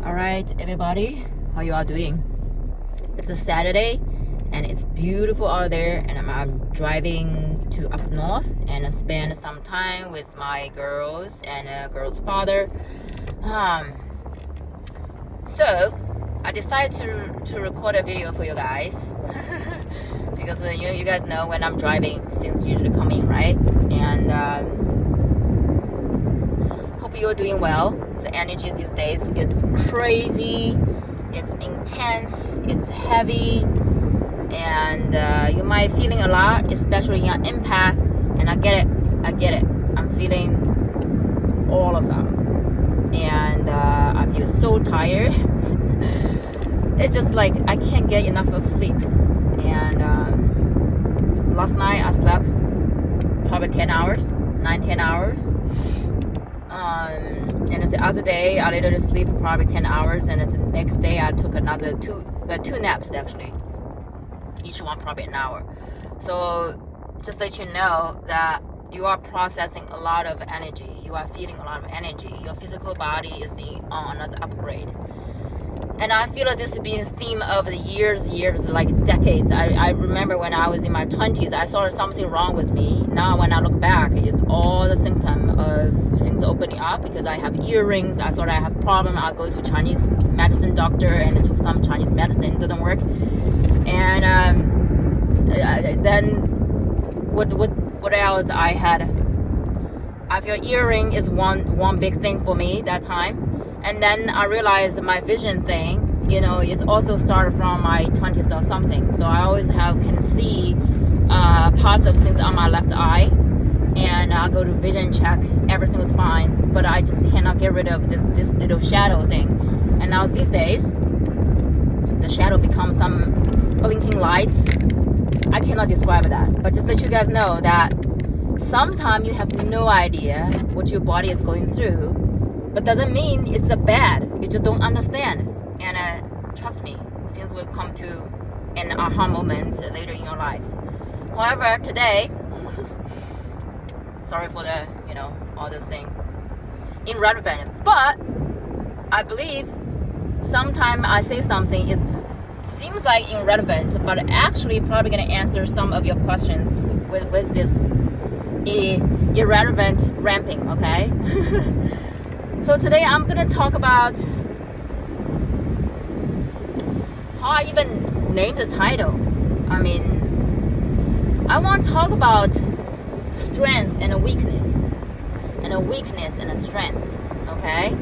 All right, everybody, how you all doing? It's a Saturday and it's beautiful out there, and I'm driving to up north and I spend some time with my girls and a girl's father. So I decided to record a video for you guys because you guys know when I'm driving, things usually come in, right? And hope you're doing well. The energy these days, it's crazy, it's intense, it's heavy, and you might feeling a lot, especially in your empath. And I get it. I'm feeling all of them, and I feel so tired. It's just like I can't get enough of sleep. And last night I slept probably 10 hours. And the other day I literally sleep probably 10 hours, and the next day I took another two naps actually, each one probably an hour. So just let you know that you are processing a lot of energy, you are feeling a lot of energy, your physical body is on another upgrade. And I feel like this has been a theme of the years, like decades. I remember when I was in my 20s, I saw something wrong with me. Now when I look back, it's all the symptom of things opening up, because I have earrings. I thought I have a problem. I go to Chinese medicine doctor and I took some Chinese medicine. It didn't work. And then what else I had? I feel earring is one big thing for me that time. And then I realized my vision thing, it's also started from my 20s or something. So I always can see parts of things on my left eye, and I go to vision check, everything was fine, but I just cannot get rid of this little shadow thing. And now these days, the shadow becomes some blinking lights. I cannot describe that, but just let you guys know that sometimes you have no idea what your body is going through. But doesn't mean it's a bad. You just don't understand. And trust me, things will come to an aha moment later in your life. However, today, sorry for the, all this thing, irrelevant. But I believe sometimes I say something, it seems like irrelevant, but actually probably going to answer some of your questions with this irrelevant ramping, okay? So today I'm going to talk about how I even named the title. I want to talk about strength and a weakness, and a weakness and a strength, okay?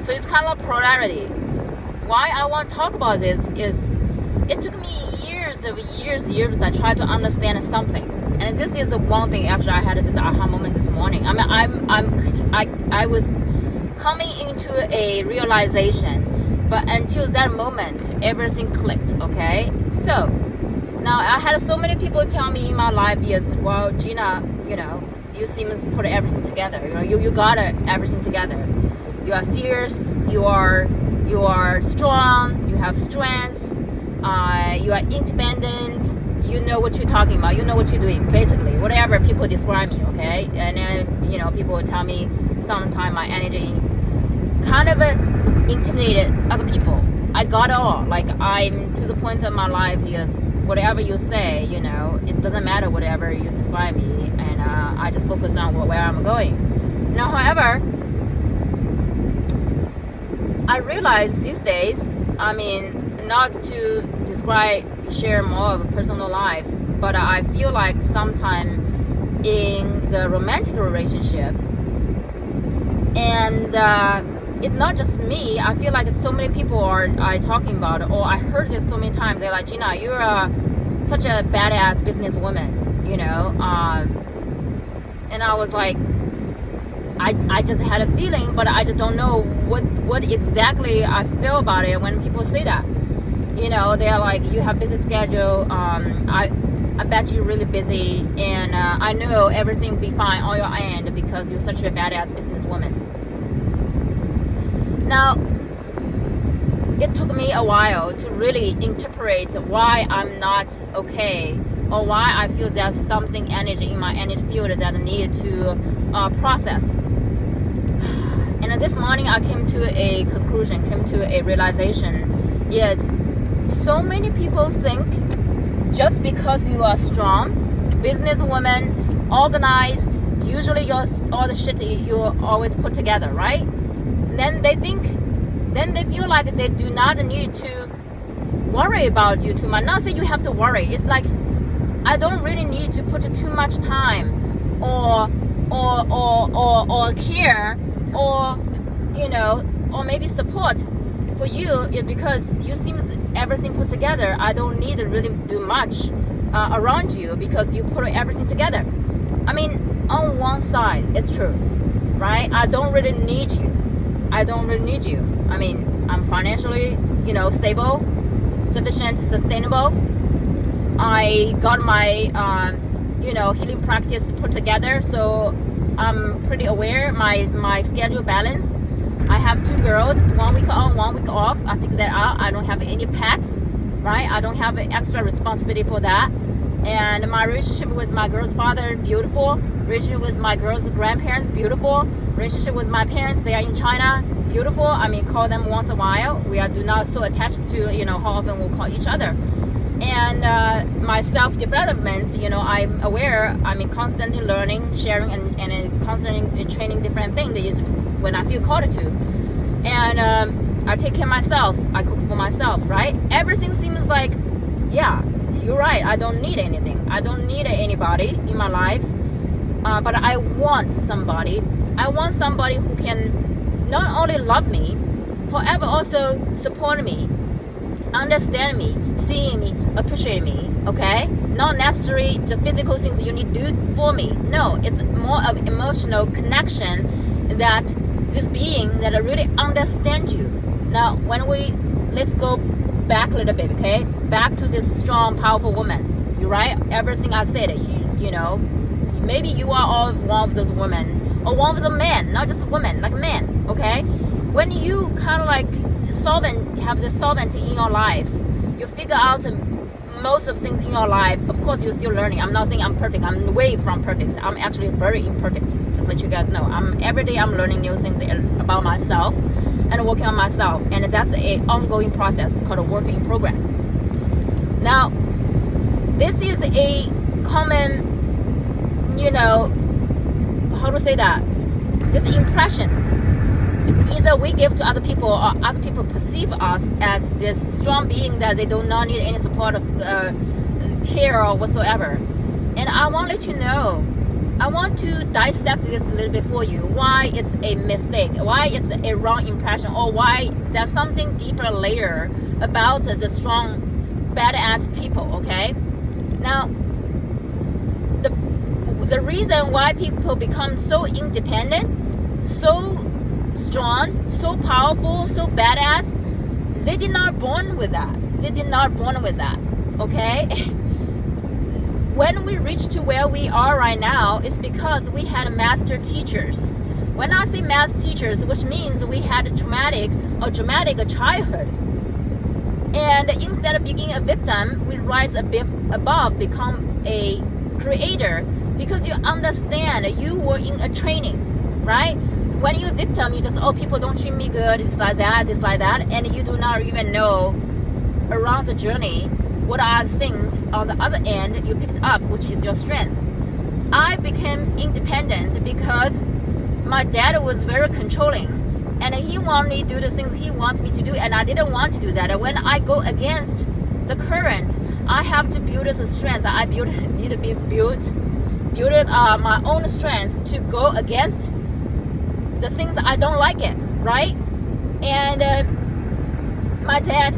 So it's kind of polarity. Why I want to talk about this is it took me years I tried to understand something. And this is the one thing actually I had this aha moment this morning. I was coming into a realization, but until that moment everything clicked, okay? So now I had so many people tell me in my life, yes, well, Gina, you seem to put everything together, you got everything together, you are fierce, you are strong, you have strengths, you are independent, you know what you're talking about, you know what you're doing, basically whatever people describe me, okay? And then people will tell me sometimes my energy kind of intimidated other people. I got it all. Like, I'm to the point of my life, yes, whatever you say, it doesn't matter whatever you describe me, and I just focus on where I'm going. Now, however, I realize these days, not to share more of a personal life, but I feel like sometime in the romantic relationship, and it's not just me. I feel like so many people are talking about it, or I heard this so many times. They're like, Gina, you're such a badass businesswoman, and I was like, I just had a feeling, but I just don't know what exactly I feel about it when people say that. They're like, you have busy schedule. I bet you're really busy, and I know everything will be fine on your end because you're such a badass businesswoman. Now, it took me a while to really interpret why I'm not okay, or why I feel there's something energy in my energy field that I need to process. And this morning I came to a conclusion, came to a realization, is so many people think just because you are strong, businesswoman, organized, usually all the shit you always put together, right? Then they feel like they do not need to worry about you too much. Not say you have to worry. It's like, I don't really need to put too much time or care or, you know, or maybe support for you, because you seem everything put together. I don't need to really do much around you because you put everything together. I mean, on one side, it's true, right? I don't really need you. I mean, I'm financially, you know, stable, sufficient, sustainable. I got my, you know, healing practice put together, so I'm pretty aware my schedule balance. I have 2 girls, 1 week on, 1 week off. I figure that out. I don't have any pets, right? I don't have an extra responsibility for that. And my relationship with my girl's father, beautiful. Relationship with my girl's grandparents, beautiful. Relationship with my parents, they are in China, beautiful. I mean, call them once a while. We do not so attached to, you know, how often we'll call each other. And my self-development, you know, I'm aware, I'm constantly learning, sharing, and constantly training different things when I feel called to. And I take care of myself. I cook for myself, right? Everything seems like, yeah, you're right. I don't need anything. I don't need anybody in my life. But I want somebody. I want somebody who can not only love me, however also support me, understand me, see me, appreciate me, okay? Not necessarily the physical things you need to do for me. No, it's more of emotional connection, that this being that really understands you. Now, let's go back a little bit, okay? Back to this strong, powerful woman. You're right? Everything I said, you know, maybe you are all one of those women, or one of those men, not just women, like men, okay? When you kind of like have the solvent in your life, you figure out most of things in your life. Of course, you're still learning. I'm not saying I'm perfect. I'm way from perfect. I'm actually very imperfect. Just let you guys know. Every day I'm learning new things about myself and working on myself. And that's an ongoing process called a work in progress. Now, this is a common, you know, how to say that? This impression either we give to other people or other people perceive us as this strong being that they do not need any support of care or whatsoever. And I want to let you know, I want to dissect this a little bit for you, why it's a mistake, why it's a wrong impression, or why there's something deeper layer about the strong badass people, okay? Now, the reason why people become so independent, so strong, so powerful, so badass, they did not born with that. Okay? When we reach to where we are right now, it's because we had master teachers. When I say master teachers, which means we had a traumatic childhood. And instead of being a victim, we rise a bit above, become a creator, because you understand you were in a training, right? When you're a victim, you just, people don't treat me good, it's like that, and you do not even know around the journey what are things on the other end you picked up, which is your strengths. I became independent because my dad was very controlling, and he wanted me to do the things he wants me to do, and I didn't want to do that. And when I go against the current, I have to build the strengths. I need to be build my own strengths to go against the things that I don't like it, right? And my dad,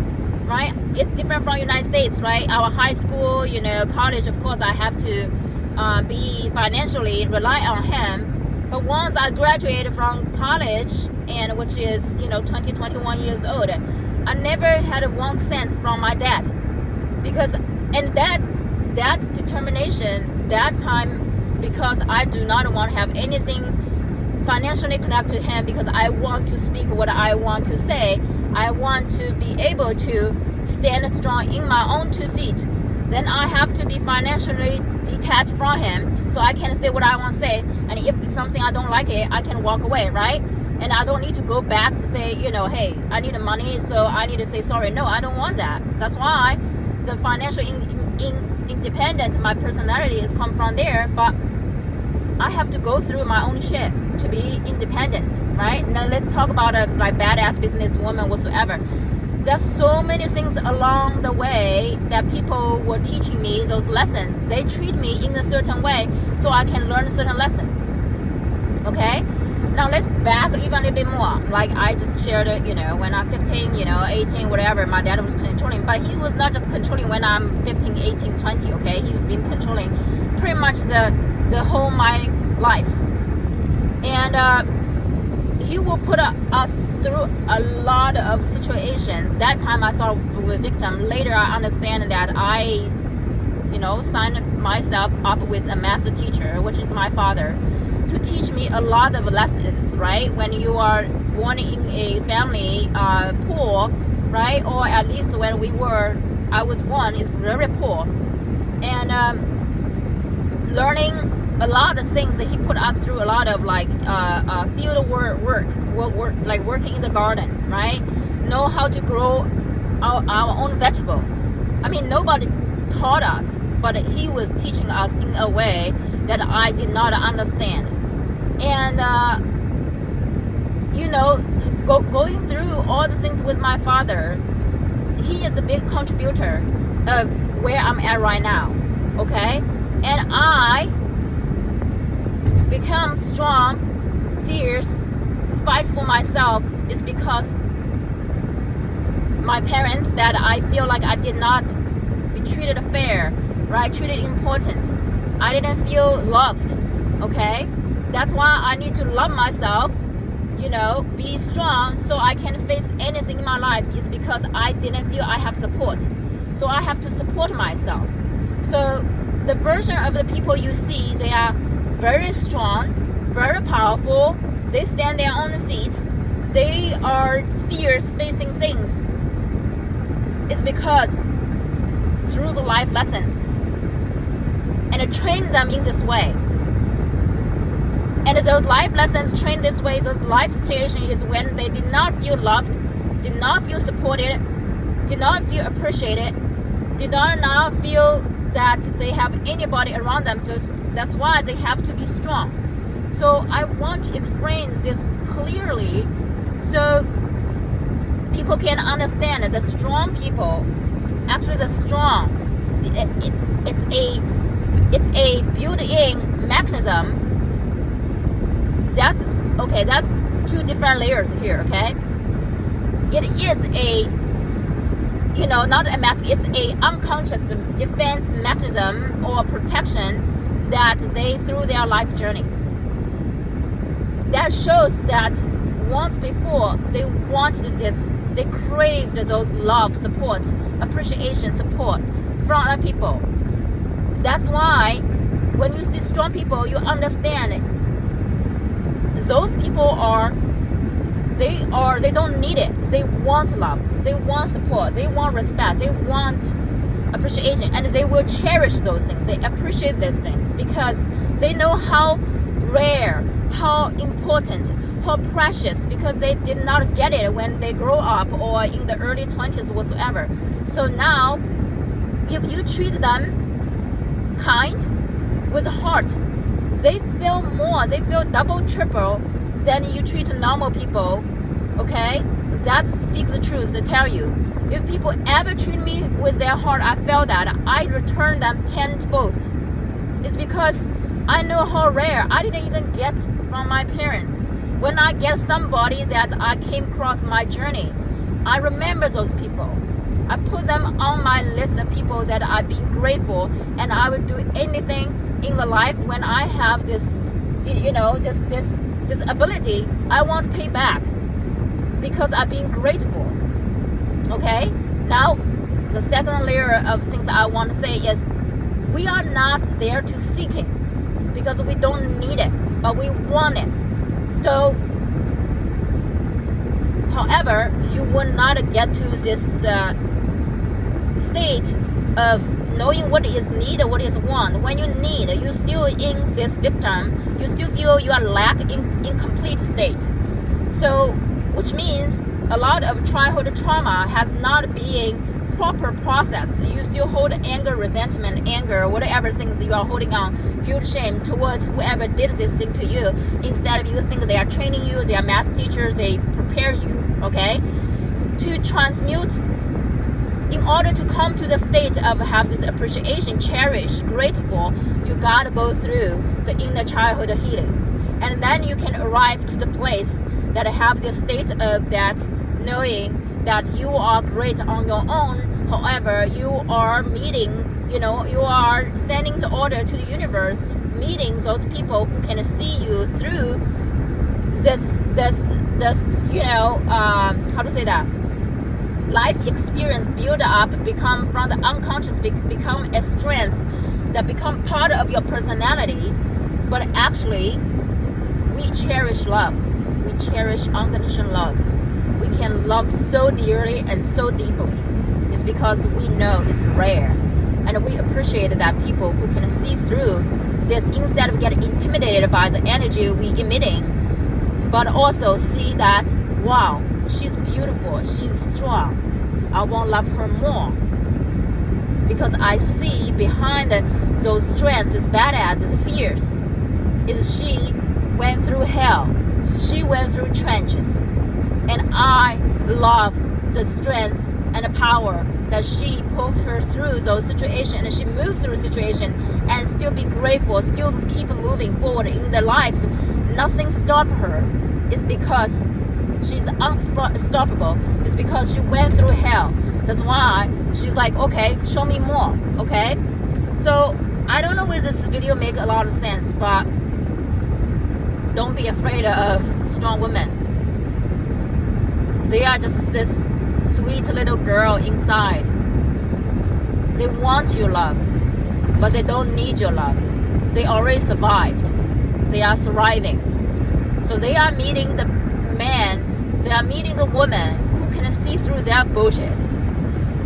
right, it's different from United States, right? Our high school, you know, college, of course, I have to be financially rely on him. But once I graduated from college, and which is, you know, 21 years old, I never had 1 cent from my dad, because, and that determination, that time, because I do not want to have anything financially connected to him, because I want to speak what I want to say. I want to be able to stand strong in my own 2 feet. Then I have to be financially detached from him, so I can say what I want to say. And if something I don't like it, I can walk away, right? And I don't need to go back to say, hey, I need money, so I need to say sorry. No, I don't want that. That's why the financial independent, my personality is come from there, but I have to go through my own shit to be independent, right? Now let's talk about a badass businesswoman whatsoever. There's so many things along the way that people were teaching me those lessons. They treat me in a certain way so I can learn a certain lesson. Okay? Now let's back even a little bit more. Like I just shared it, when I'm 15, 18, whatever, my dad was controlling. But he was not just controlling when I'm 15, 18, 20, okay? He was being controlling pretty much the whole my life. And he will put us through a lot of situations. That time I saw the victim. Later I understand that I, signed myself up with a master teacher, which is my father, to teach me a lot of lessons, right? When you are born in a family poor, right? Or at least when I was born, is very poor. And learning a lot of things that he put us through, a lot of field work, like working in the garden, right? Know how to grow our own vegetable. I mean, nobody taught us, but he was teaching us in a way that I did not understand. And going through all the things with my father, he is a big contributor of where I'm at right now. Okay? And I become strong, fierce, fight for myself is because my parents, that I feel like I did not be treated fair, right? Treated important. I didn't feel loved. Okay? That's why I need to love myself, be strong so I can face anything in my life, is because I didn't feel I have support. So I have to support myself. So the version of the people you see, they are very strong, very powerful. They stand their own feet. They are fierce facing things. It's because through the life lessons. And I train them in this way. And those life lessons trained this way, those life situations is when they did not feel loved, did not feel supported, did not feel appreciated, did not feel that they have anybody around them. So that's why they have to be strong. So I want to explain this clearly so people can understand that the strong people, actually the strong, it's a built-in mechanism. That's two different layers here, okay? It is not a mask, it's a unconscious defense mechanism or protection that they through their life journey. That shows that once before they wanted this, they craved those love, support, appreciation, support from other people. That's why when you see strong people, you understand it. Those people they don't need it. They want love. They want support. They want respect. They want appreciation. And they will cherish those things. They appreciate these things because they know how rare, how important, how precious, because they did not get it when they grow up or in the early 20s whatsoever. So now, if you treat them kind, with heart, they feel more, they feel double, triple than you treat normal people, okay? That speaks the truth to tell you. If people ever treat me with their heart, I feel that I return them tenfold. It's because I know how rare I didn't even get from my parents. When I get somebody that I came across my journey, I remember those people. I put them on my list of people that I've been grateful, and I would do anything in the life when I have this ability. I want to pay back because I've been grateful. Okay? Now, the second layer of things I want to say is we are not there to seek it because we don't need it, but we want it. So, however, you will not get to this state of knowing what is needed, what is want. When you need, you still in this victim, you still feel you are lack in incomplete state. So, which means a lot of childhood trauma has not been proper processed. You still hold anger, resentment, whatever things you are holding on, guilt, shame towards whoever did this thing to you. Instead of you think they are training you, they are math teachers, they prepare you, okay? To transmute, in order to come to the state of have this appreciation, cherish, grateful, you gotta go through the inner childhood healing. And then you can arrive to the place that have the state of that knowing that you are great on your own. However, you are meeting, you are sending the order to the universe, meeting those people who can see you through this how to say that? Life experience build up, become from the unconscious, become a strength that become part of your personality. But actually, we cherish love. We cherish unconditional love. We can love so dearly and so deeply. It's because we know it's rare. And we appreciate that people who can see through this instead of getting intimidated by the energy we emitting, but also see that, wow, she's beautiful, she's strong. I want to love her more. Because I see behind those strengths, is badass, is fierce, is she went through hell. She went through trenches. And I love the strength and the power that she pulled her through those situations, and she moved through the situation and still be grateful, still keep moving forward in the life. Nothing stopped her. It's because she's unstoppable. It's because she went through hell. That's why she's like, okay, show me more, okay? So I don't know if this video make a lot of sense, but don't be afraid of strong women. They are just this sweet little girl inside. They want your love, but they don't need your love. They already survived. They are thriving. So they are meeting the man, they are meeting the woman who can see through their bullshit,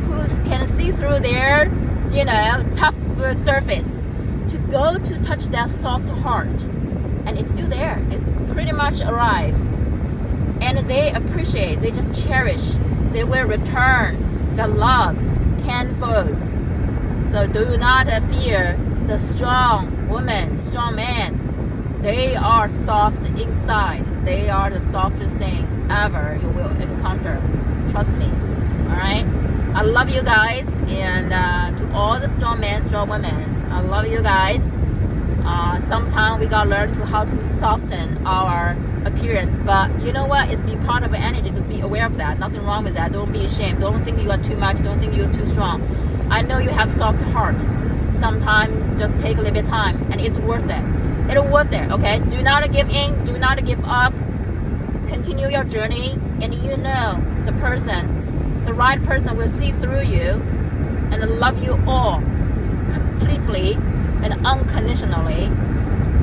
who can see through their, tough surface, to go to touch their soft heart. And it's still there. It's pretty much arrived. And they appreciate, they just cherish, they will return the love tenfold. So do not fear the strong woman, strong man. They are soft inside. They are the softest thing ever you will encounter. Trust me. Alright? I love you guys. And to all the strong men, strong women, I love you guys. Sometimes we gotta learn how to soften our appearance. But you know what? It's be part of the energy. Just be aware of that. Nothing wrong with that. Don't be ashamed. Don't think you are too much. Don't think you're too strong. I know you have soft heart. Sometimes just take a little bit of time. And it's worth it. It'll worth it, okay? Do not give in. Do not give up. Continue your journey. And the right person will see through you and love you all completely and unconditionally.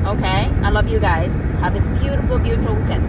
Okay? I love you guys. Have a beautiful, beautiful weekend.